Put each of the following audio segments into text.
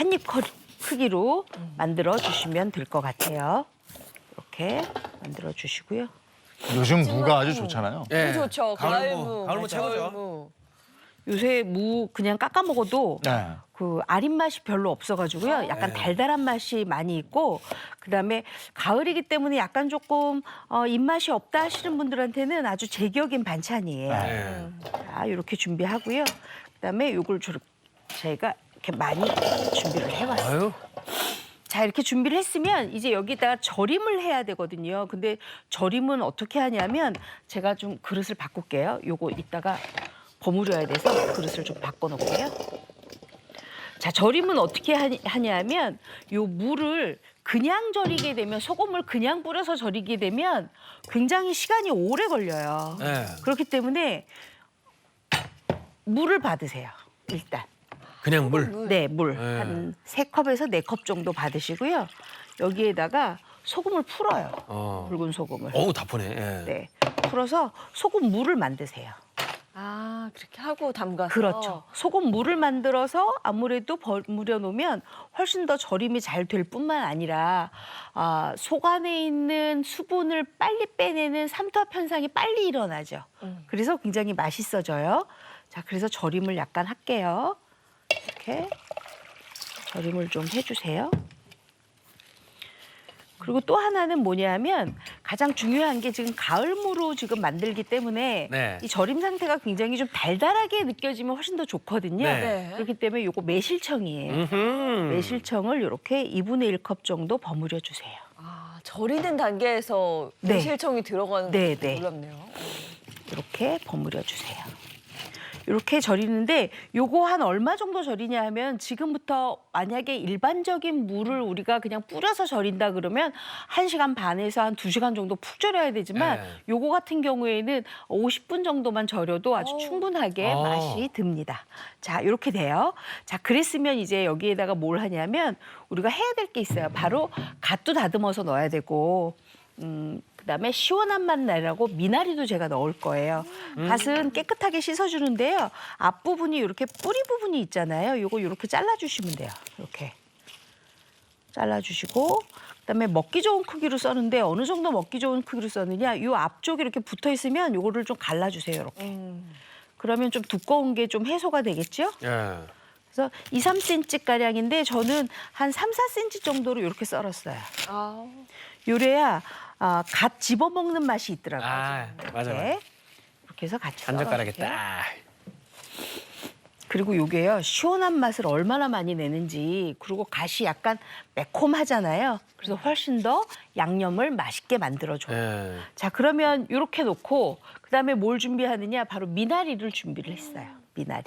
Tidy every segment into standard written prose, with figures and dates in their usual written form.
한 입 크기로 만들어 주시면 될 것 같아요. 이렇게 만들어 주시고요. 요즘 무가 아주 좋잖아요. 네. 좋죠. 가을무. 가을무 맞아요. 최고죠. 가을무. 요새 무 그냥 깎아 먹어도 네. 그 아린 맛이 별로 없어가지고요. 약간 달달한 맛이 많이 있고, 그다음에 가을이기 때문에 약간 조금 입맛이 없다 하시는 분들한테는 아주 제격인 반찬이에요. 네. 자, 이렇게 준비하고요. 그다음에 요걸 제가 이렇게 많이 준비를 해왔어요. 아유. 자, 이렇게 준비를 했으면 이제 여기다가 절임을 해야 되거든요. 근데 절임은 어떻게 하냐면 제가 좀 그릇을 바꿀게요. 요거 이따가 버무려야 돼서 그릇을 좀 바꿔놓을게요. 자, 절임은 어떻게 하냐면 요 무를 그냥 절이게 되면, 소금을 그냥 뿌려서 절이게 되면 굉장히 시간이 오래 걸려요. 네. 그렇기 때문에 물을 받으세요, 일단. 그냥 물. 네, 물. 네. 한 3컵에서 4컵 정도 받으시고요. 여기에다가 소금을 풀어요. 붉은 소금을. 어우, 다 푸네. 예. 네, 풀어서 소금 물을 만드세요. 아, 그렇게 하고 담가서. 그렇죠. 소금 물을 만들어서 아무래도 버무려 놓으면 훨씬 더 절임이 잘 될 뿐만 아니라 속 안에 있는 수분을 빨리 빼내는 삼투압 현상이 빨리 일어나죠. 그래서 굉장히 맛있어져요. 자, 그래서 절임을 약간 할게요. 이렇게 절임을 좀 해주세요. 그리고 또 하나는 뭐냐면 가장 중요한 게 지금 가을무로 지금 만들기 때문에 네. 이 절임 상태가 굉장히 좀 달달하게 느껴지면 훨씬 더 좋거든요. 네. 그렇기 때문에 요거 매실청이에요. 음흠. 매실청을 이렇게 2분의 1컵 정도 버무려 주세요. 아, 절이는 단계에서 네. 매실청이 들어가는 네, 거 네. 몰랐네요. 이렇게 버무려 주세요. 이렇게 절이는데 요거 한 얼마 정도 절이냐 하면, 지금부터 만약에 일반적인 물을 우리가 그냥 뿌려서 절인다 그러면 1시간 반에서 한 2시간 정도 푹 절여야 되지만 네. 요거 같은 경우에는 50분 정도만 절여도 아주 충분하게 맛이 듭니다. 자, 이렇게 돼요. 자, 그랬으면 이제 여기에다가 뭘 하냐면 우리가 해야 될 게 있어요. 바로 갓도 다듬어서 넣어야 되고, 그다음에 시원한 맛 나라고 미나리도 제가 넣을 거예요. 갓은 깨끗하게 씻어주는데요. 앞부분이 이렇게 뿌리 부분이 있잖아요. 요거 이렇게 잘라주시면 돼요. 이렇게 잘라주시고, 그다음에 먹기 좋은 크기로 써는데 어느 정도 먹기 좋은 크기로 써느냐, 요 앞쪽이 이렇게 붙어 있으면 요거를 좀 갈라주세요. 이렇게. 그러면 좀 두꺼운 게 좀 해소가 되겠죠? 예. 그래서 2, 3cm 가량인데 저는 한 3, 4cm 정도로 이렇게 썰었어요. 아, 요래야 갓 집어먹는 맛이 있더라고요. 아, 맞아, 맞아. 이렇게 해서 같이 한젓가락에 썰어줄게요. 딱. 그리고 요게요, 시원한 맛을 얼마나 많이 내는지, 그리고 갓이 약간 매콤하잖아요. 그래서 훨씬 더 양념을 맛있게 만들어줘요. 예. 자, 그러면 이렇게 놓고 그다음에 뭘 준비하느냐, 바로 미나리를 준비를 했어요. 미나리.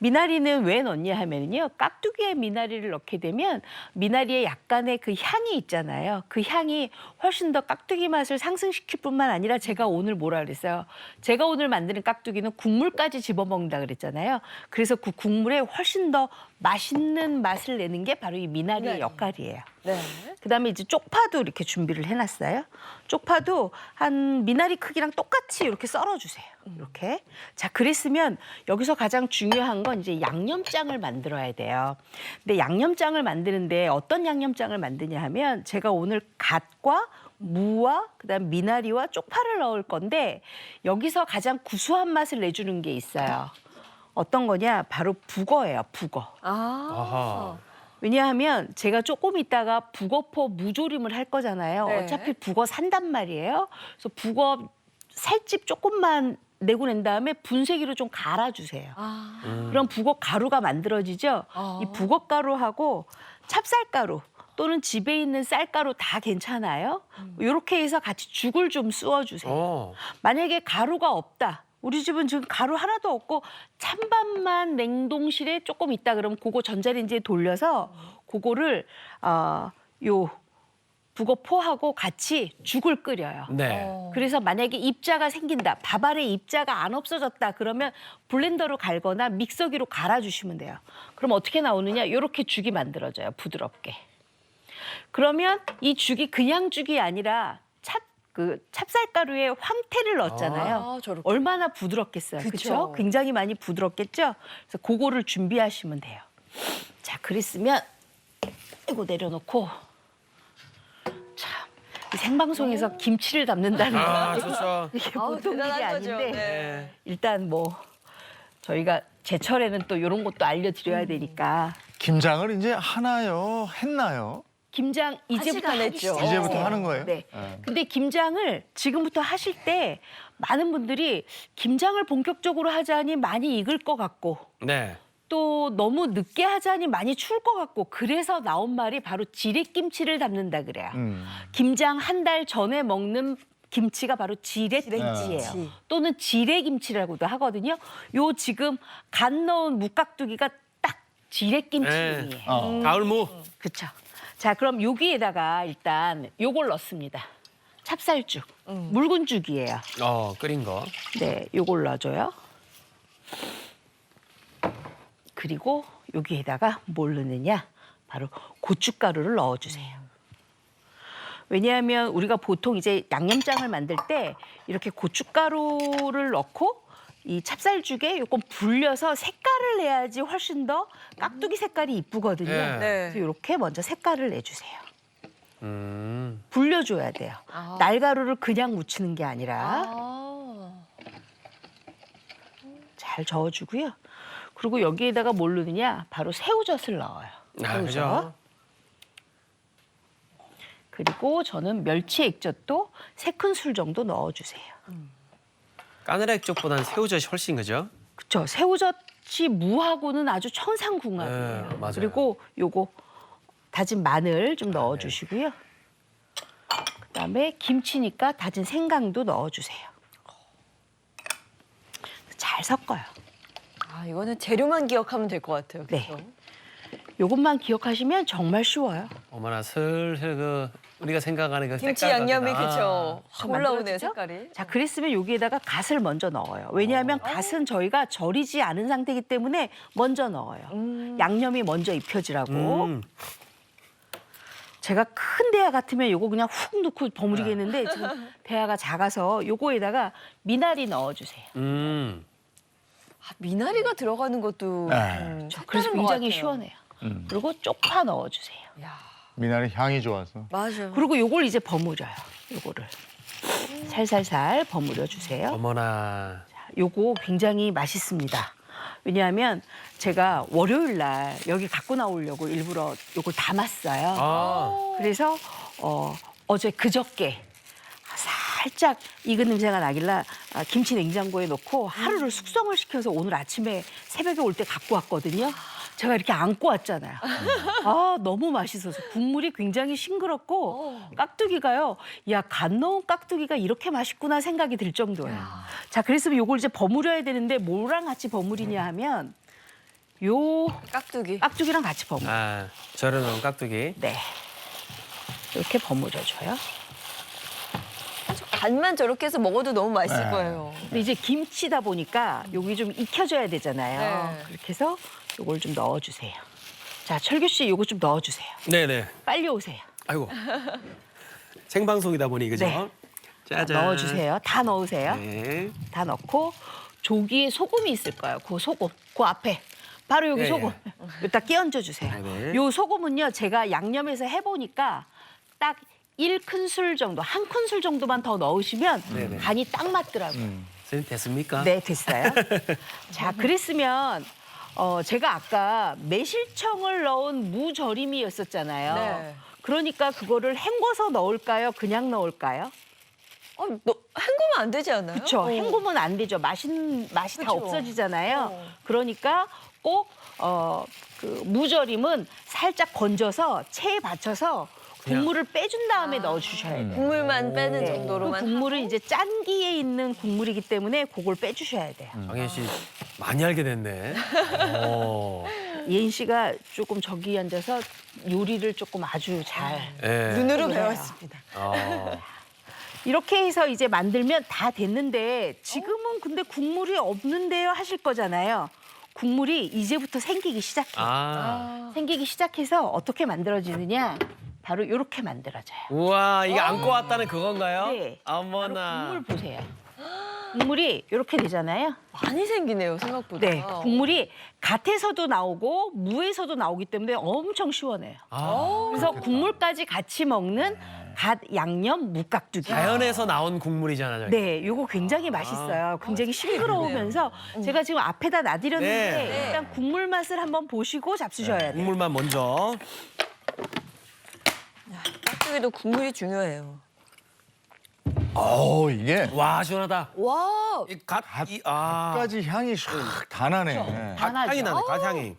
미나리는 왜 넣냐 하면요, 깍두기에 미나리를 넣게 되면 미나리에 약간의 그 향이 있잖아요. 그 향이 훨씬 더 깍두기 맛을 상승시킬 뿐만 아니라, 제가 오늘 뭐라 그랬어요? 제가 오늘 만드는 깍두기는 국물까지 집어먹는다 그랬잖아요. 그래서 그 국물에 훨씬 더 맛있는 맛을 내는 게 바로 이 미나리의 미나리. 역할이에요. 네. 그다음에 이제 쪽파도 이렇게 준비를 해놨어요. 쪽파도 한 미나리 크기랑 똑같이 이렇게 썰어주세요. 이렇게. 자, 그랬으면 여기서 가장 중요한 건 이제 양념장을 만들어야 돼요. 근데 양념장을 만드는데 어떤 양념장을 만드냐 하면, 제가 오늘 갓과 무와 그다음 미나리와 쪽파를 넣을 건데, 여기서 가장 구수한 맛을 내주는 게 있어요. 어떤 거냐? 바로 북어예요. 북어. 아하. 왜냐하면 제가 조금 있다가 북어포 무조림을 할 거잖아요. 네. 어차피 북어 산단 말이에요. 그래서 북어 살집 조금만 내고 낸 다음에 분쇄기로 좀 갈아주세요. 아, 그럼 북어 가루가 만들어지죠. 이 북어 가루하고 찹쌀가루 또는 집에 있는 쌀가루 다 괜찮아요. 이렇게 해서 같이 죽을 좀 쑤어주세요. 어. 만약에 가루가 없다. 우리 집은 지금 가루 하나도 없고 찬밥만 냉동실에 조금 있다 그러면 그거 전자레인지에 돌려서 그거를 요 북어포하고 같이 죽을 끓여요. 네. 그래서 만약에 입자가 생긴다, 밥 아래 입자가 안 없어졌다 그러면 블렌더로 갈거나 믹서기로 갈아주시면 돼요. 그럼 어떻게 나오느냐, 이렇게 죽이 만들어져요. 부드럽게. 그러면 이 죽이 그냥 죽이 아니라 찹쌀가루에 황태를 넣었잖아요. 아, 저렇게. 얼마나 부드럽겠어요. 그쵸. 그렇죠? 굉장히 많이 부드럽겠죠? 그래서 그거를 준비하시면 돼요. 자, 그랬으면 이거 내려놓고 참, 이 생방송에서 김치를 담는다는 아, 거 좋죠. 이게 아우, 보통 일이 대단한 거죠. 아닌데 네. 일단 뭐 저희가 제철에는 또 이런 것도 알려드려야 되니까 김장을 이제 하나요? 했나요? 김장 이제부터 안 하기 했죠. 시작했어요. 이제부터 하는 거예요? 네. 네. 근데 김장을 지금부터 하실 때 많은 분들이 김장을 본격적으로 하자니 많이 익을 것 같고 네. 또 너무 늦게 하자니 많이 추울 것 같고 그래서 나온 말이 바로 지렛김치를 담는다 그래요. 김장 한 달 전에 먹는 김치가 바로 지렛김치예요. 지렛김치. 또는 지레김치라고도 하거든요. 요 지금 간 넣은 묵깍두기가 딱 지렛김치예요. 가을무. 그렇죠. 자, 그럼 여기에다가 일단 요걸 넣습니다. 찹쌀죽, 묽은 죽이에요. 끓인 거. 네, 요걸 넣어줘요. 그리고 여기에다가 뭘 넣느냐? 바로 고춧가루를 넣어주세요. 왜냐하면 우리가 보통 이제 양념장을 만들 때 이렇게 고춧가루를 넣고 이 찹쌀죽에 조금 불려서 색깔을 내야지 훨씬 더 깍두기 색깔이 이쁘거든요. 네. 네. 그래서 이렇게 먼저 색깔을 내주세요. 음. 불려줘야 돼요. 아. 날가루를 그냥 묻히는 게 아니라 아. 잘 저어주고요. 그리고 여기에다가 뭘 넣느냐? 바로 새우젓을 넣어요. 아, 새우젓. 그죠? 그리고 저는 멸치 액젓도 3큰술 정도 넣어주세요. 까느라기 쪽보다는 새우젓이 훨씬 그죠? 그렇죠. 새우젓이 무하고는 아주 천상궁합이에요. 네, 맞아요. 그리고 요거 다진 마늘 좀 넣어주시고요. 그다음에 김치니까 다진 생강도 넣어주세요. 잘 섞어요. 아, 이거는 재료만 기억하면 될 것 같아요. 네. 그렇죠? 요것만 기억하시면 정말 쉬워요. 어머나 슬슬 그 우리가 생각하는 그 김치 색깔 양념이 같은- 그쵸. 아, 올라오네 만들어지죠? 색깔이. 자, 그랬으면 여기에다가 갓을 먼저 넣어요. 왜냐하면 갓은 저희가 절이지 않은 상태이기 때문에 먼저 넣어요. 양념이 먼저 입혀지라고. 제가 큰 대야 같으면 요거 그냥 훅 넣고 버무리겠는데 지금 대야가 작아서 요거에다가 미나리 넣어주세요. 아, 미나리가 들어가는 것도 네. 그래서 색다른 것 굉장히 같아요. 시원해요. 그리고 쪽파 넣어주세요. 야, 미나리 향이 좋아서. 맞아요. 그리고 요걸 이제 버무려요. 요거를 살살살 버무려 주세요. 어머나. 요거 굉장히 맛있습니다. 왜냐하면 제가 월요일 날 여기 갖고 나오려고 일부러 요걸 담았어요. 아. 그래서 어제 그저께 살짝 익은 냄새가 나길래 김치 냉장고에 넣고 하루를 숙성을 시켜서 오늘 아침에 새벽에 올 때 갖고 왔거든요. 제가 이렇게 안고 왔잖아요. 아, 너무 맛있어서 국물이 굉장히 싱그럽고 깍두기가요. 야, 간 넣은 깍두기가 이렇게 맛있구나 생각이 들 정도예요. 자, 그래서 요걸 이제 버무려야 되는데 뭐랑 같이 버무리냐 하면 요 깍두기. 깍두기랑 같이 버무려. 아, 절여놓은 깍두기. 네. 이렇게 버무려줘요. 간만 저렇게 해서 먹어도 너무 맛있을 네. 거예요. 근데 이제 김치다 보니까 여기 좀 익혀져야 되잖아요. 네. 그렇게 해서 요걸 좀 넣어주세요. 자, 철규 씨 요거 좀 넣어주세요. 네네. 빨리 오세요. 아이고. 생방송이다 보니 그죠? 네. 짜잔. 넣어주세요. 다 넣으세요. 네. 다 넣고 조기에 소금이 있을 거예요. 그 소금, 그 앞에 바로 여기 예, 소금. 여기다 끼얹어 주세요. 네. 요 소금은요, 제가 양념해서 해보니까 딱 1큰술 정도, 1큰술 정도만 더 넣으시면 네네. 간이 딱 맞더라고요. 선생님 됐습니까? 네, 됐어요. 자, 그랬으면 제가 아까 매실청을 넣은 무절임이었었잖아요. 네. 그러니까 그거를 헹궈서 넣을까요? 그냥 넣을까요? 헹구면 안 되지 않아요? 그렇죠. 헹구면 안 되죠. 맛이 다 그쵸. 없어지잖아요. 그러니까 꼭 그 무절임은 살짝 건져서 체에 받쳐서 그냥. 국물을 빼준 다음에 넣어주셔야 돼요. 국물만 빼는 네. 정도로만. 그 국물은 이제 짠기에 있는 국물이기 때문에 그걸 빼주셔야 돼요. 정현 씨 많이 알게 됐네. 예인 씨가 조금 저기 앉아서 요리를 조금 아주 잘 예. 눈으로 그래요. 배웠습니다. 이렇게 해서 이제 만들면 다 됐는데 지금은 근데 국물이 없는데요 하실 거잖아요. 국물이 이제부터 생기기 시작해요. 아. 생기기 시작해서 어떻게 만들어지느냐 바로 이렇게 만들어져요. 우와, 이게 안고 왔다는 그건가요? 네. 바로 어머나. 국물 보세요. 국물이 이렇게 되잖아요. 많이 생기네요, 생각보다. 네, 국물이 갓에서도 나오고 무에서도 나오기 때문에 엄청 시원해요. 그래서 국물까지 같이 먹는 갓 양념 무깍두기. 자연에서 나온 국물이잖아요. 네, 요거 굉장히 맛있어요. 굉장히 싱그러우면서 제가 지금 앞에다 놔드렸는데 네. 일단 국물 맛을 한번 보시고 잡수셔야 돼요. 국물만 먼저. 깍두기도 국물이 중요해요. 이게 와 시원하다. 와, 이 갓, 이, 아, 까지 향이 싹 다 나네. 다 나죠. 향이 나네. 갓 향이.